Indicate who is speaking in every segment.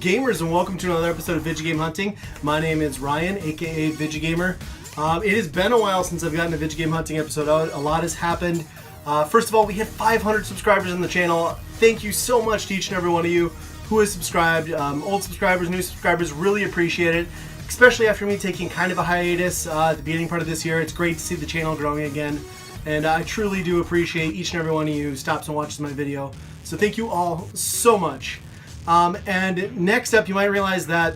Speaker 1: gamers, and welcome to another episode of Vidja Game Hunting. My name is Ryan, aka Vidja Gamer. It has been a while since I've gotten a Vidja Game Hunting episode out. A lot has happened. First of all, we hit 500 subscribers on the channel. Thank you so much to each and every one of you who has subscribed. Old subscribers, new subscribers, really appreciate it. Especially after me taking kind of a hiatus at the beginning part of this year. It's great to see the channel growing again. And I truly do appreciate each and every one of you who stops and watches my video. So thank you all so much. And next up, you might realize that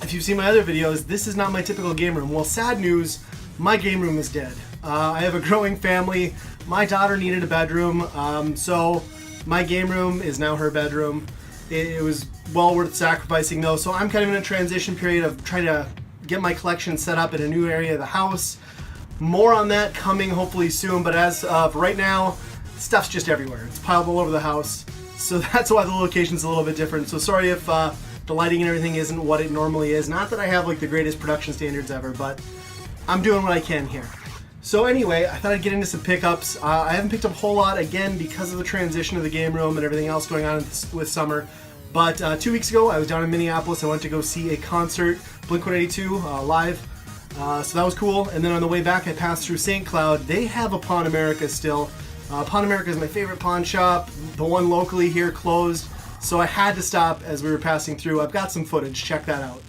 Speaker 1: if you've seen my other videos, this is not my typical game room. Well, sad news, my game room is dead. I have a growing family. My daughter needed a bedroom, so my game room is now her bedroom. It was well worth sacrificing though, so I'm kind of in a transition period of trying to get my collection set up in a new area of the house. More on that coming hopefully soon, but as of right now, stuff's just everywhere. It's piled all over the house. So that's why the location's a little bit different. So sorry if the lighting and everything isn't what it normally is. Not that I have like the greatest production standards ever, but I'm doing what I can here. So anyway, I thought I'd get into some pickups. I haven't picked up a whole lot, again, because of the transition of the game room and everything else going on with summer. But 2 weeks ago, I was down in Minneapolis. I went to go see a concert, Blink-182, live. So that was cool. And then on the way back, I passed through St. Cloud. They have a Pawn America still. Pawn America is my favorite pawn shop. The one locally here closed, so I had to stop as we were passing through. I've got some footage. Check that out.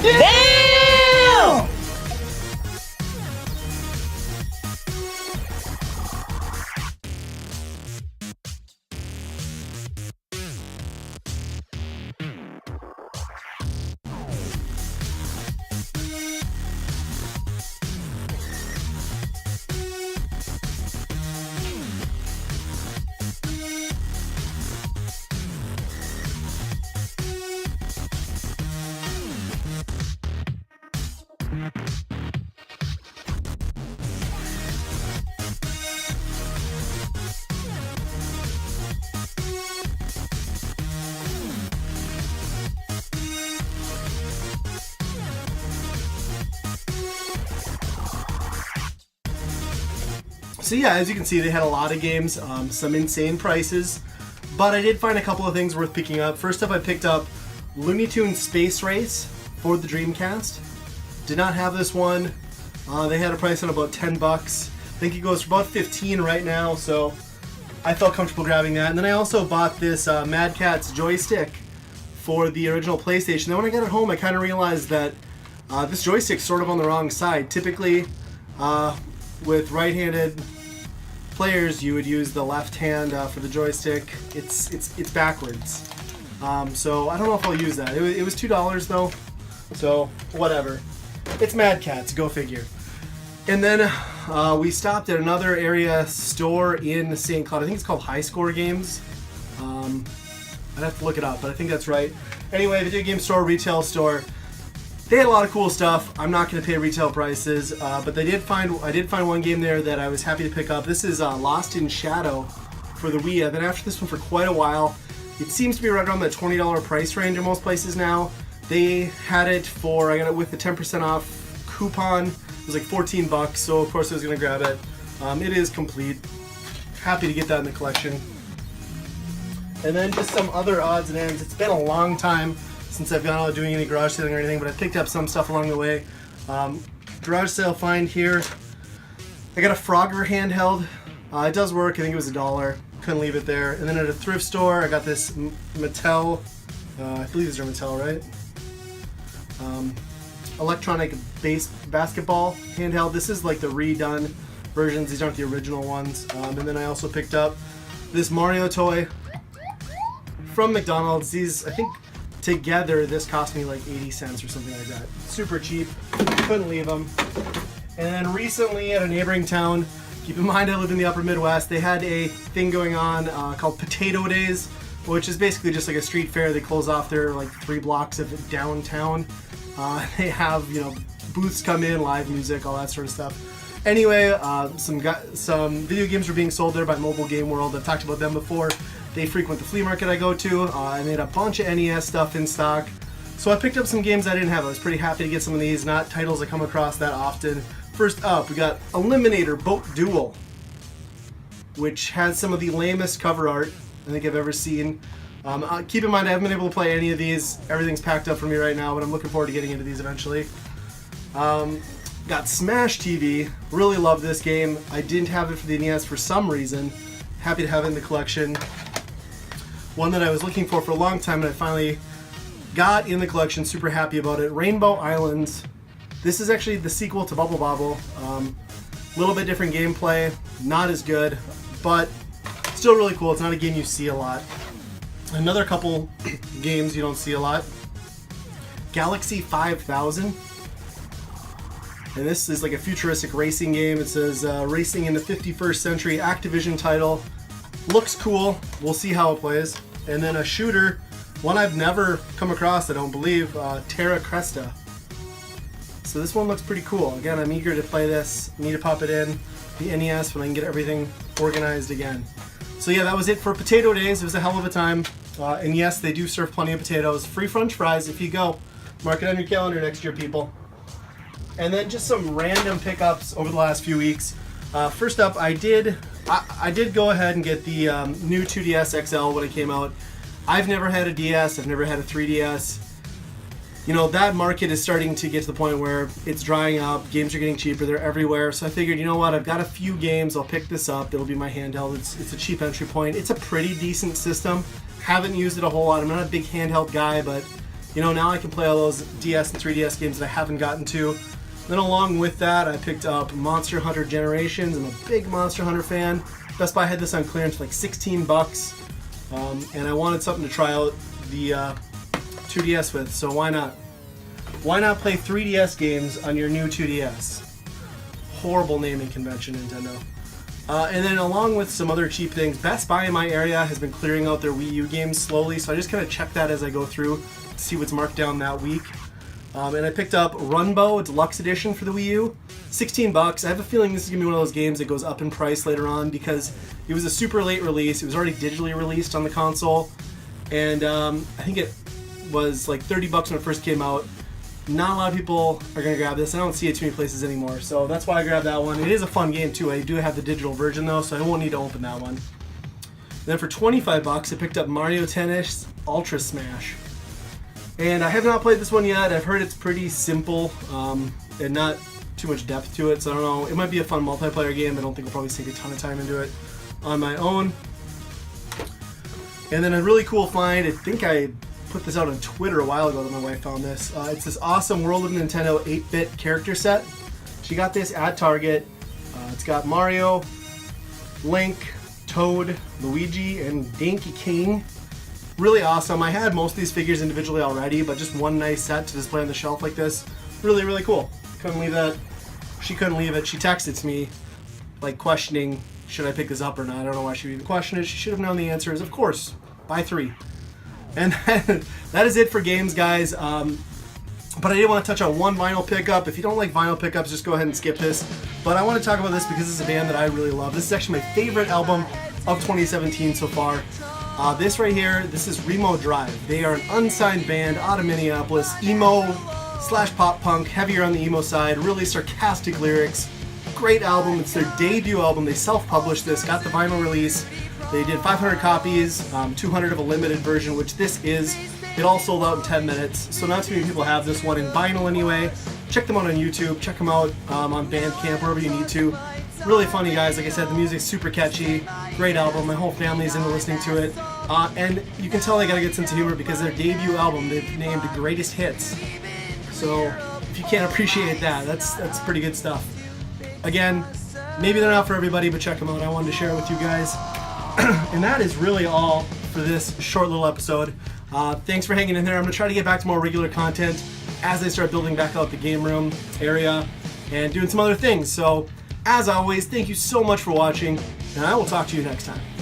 Speaker 2: Damn!
Speaker 1: So yeah, as you can see, they had a lot of games, some insane prices, but I did find a couple of things worth picking up. First up, I picked up Looney Tunes Space Race for the Dreamcast. Did not have this one. They had a price on about 10 bucks. I think it goes for about 15 right now, so I felt comfortable grabbing that. And then I also bought this Mad Catz joystick for the original PlayStation. Then when I got it home, I kind of realized that this joystick's sort of on the wrong side. Typically, with right-handed players, you would use the left hand for the joystick. It's backwards. So I don't know if I'll use that. It was $2 though, so whatever. It's Mad Catz, go figure. And then we stopped at another area store in St. Cloud. I think it's called High Score Games. I'd have to look it up, but I think that's right. Anyway, video game store, retail store. They had a lot of cool stuff. I'm not going to pay retail prices, but I did find one game there that I was happy to pick up. This is Lost in Shadow for the Wii. I've been after this one for quite a while. It seems to be right around the $20 price range in most places now. They had it for, I got it with the 10% off coupon. It was like 14 bucks, so of course I was going to grab it. It is complete. Happy to get that in the collection. And then just some other odds and ends. It's been a long time since I've gone out doing any garage sailing or anything, but I picked up some stuff along the way. Garage sale find here. I got a Frogger handheld. It does work. I think it was $1. Couldn't leave it there. And then at a thrift store, I got this Mattel. I believe these are Mattel, right? electronic basketball handheld. This is like the redone versions. These aren't the original ones. And then I also picked up this Mario toy from McDonald's. These, I think, together, this cost me like 80 cents or something like that. Super cheap. Couldn't leave them. And then recently at a neighboring town, keep in mind I live in the upper Midwest, they had a thing going on called Potato Days, which is basically just like a street fair. They close off their like 3 blocks of it downtown. They have, you know, booths come in, live music, all that sort of stuff. Anyway, some video games were being sold there by Mobile Game World. I've talked about them before. They frequent the flea market I go to, and they had a bunch of NES stuff in stock. So I picked up some games I didn't have. I was pretty happy to get some of these, not titles I come across that often. First up, we got Eliminator Boat Duel, which has some of the lamest cover art I think I've ever seen. Keep in mind I haven't been able to play any of these. Everything's packed up for me right now, but I'm looking forward to getting into these eventually. Got Smash TV. Really love this game. I didn't have it for the NES for some reason. Happy to have it in the collection. One that I was looking for a long time, and I finally got in the collection. Super happy about it. Rainbow Islands. This is actually the sequel to Bubble Bobble. Little bit different gameplay. Not as good, but still really cool. It's not a game you see a lot. Another couple games you don't see a lot. Galaxy 5000. And this is like a futuristic racing game. It says racing in the 51st century, Activision title. Looks cool. We'll see how it plays. And then a shooter, one I've never come across, I don't believe, Terra Cresta. So this one looks pretty cool. Again, I'm eager to play this. Need to pop it in the NES when I can get everything organized again. So yeah, that was it for Potato Days. It was a hell of a time. And yes, they do serve plenty of potatoes. Free French fries if you go. Mark it on your calendar next year, people. And then just some random pickups over the last few weeks. First up, I did go ahead and get the new 2DS XL when it came out. I've never had a DS. I've never had a 3DS. You know, that market is starting to get to the point where it's drying up. Games are getting cheaper. They're everywhere. So I figured, you know what? I've got a few games. I'll pick this up. It'll be my handheld. It's a cheap entry point. It's a pretty decent system. Haven't used it a whole lot. I'm not a big handheld guy, but, you know, now I can play all those DS and 3DS games that I haven't gotten to. Then along with that, I picked up Monster Hunter Generations. I'm a big Monster Hunter fan. Best Buy had this on clearance for like 16 bucks. And I wanted something to try out the 2DS with, so why not? Why not play 3DS games on your new 2DS? Horrible naming convention, Nintendo. And then along with some other cheap things, Best Buy in my area has been clearing out their Wii U games slowly, so I just kind of check that as I go through to see what's marked down that week. And I picked up Runbow Deluxe Edition for the Wii U. 16 bucks. I have a feeling this is going to be one of those games that goes up in price later on because it was a super late release. It was already digitally released on the console. And I think it was like 30 bucks when it first came out. Not a lot of people are going to grab this. I don't see it too many places anymore. So that's why I grabbed that one. It is a fun game too. I do have the digital version though, so I won't need to open that one. Then for 25 bucks, I picked up Mario Tennis Ultra Smash. And I have not played this one yet. I've heard it's pretty simple and not too much depth to it, so I don't know. It might be a fun multiplayer game. I don't think I'll probably take a ton of time into it on my own. And then a really cool find, I think I put this out on Twitter a while ago that my wife found this. It's this awesome World of Nintendo 8-bit character set. She got this at Target. It's got Mario, Link, Toad, Luigi, and Donkey King. Really awesome. I had most of these figures individually already, but just one nice set to display on the shelf like this. Really, really cool. Couldn't leave that. She couldn't leave it. She texted me, like, questioning, should I pick this up or not? I don't know why she would even question it. She should have known the answer is, of course, buy 3. And that is it for games, guys. But I did want to touch on one vinyl pickup. If you don't like vinyl pickups, just go ahead and skip this. But I want to talk about this because it's a band that I really love. This is actually my favorite album of 2017 so far. This right here, this is Remo Drive. They are an unsigned band out of Minneapolis, emo/pop punk, heavier on the emo side, really sarcastic lyrics. Great album. It's their debut album. They self-published this, got the vinyl release. They did 500 copies, 200 of a limited version, which this is. It all sold out in 10 minutes, so not too many people have this one in vinyl anyway. Check them out on YouTube, check them out on Bandcamp, wherever you need to. Really funny guys, like I said, the music's super catchy, great album, my whole family's into listening to it. And you can tell they got a good sense of humor because their debut album they've named Greatest Hits. So if you can't appreciate that, that's pretty good stuff. Again, maybe they're not for everybody, but check them out. I wanted to share it with you guys. And that is really all for this short little episode. Thanks for hanging in there. I'm going to try to get back to more regular content as I start building back out the game room area and doing some other things. So, as always, thank you so much for watching, and I will talk to you next time.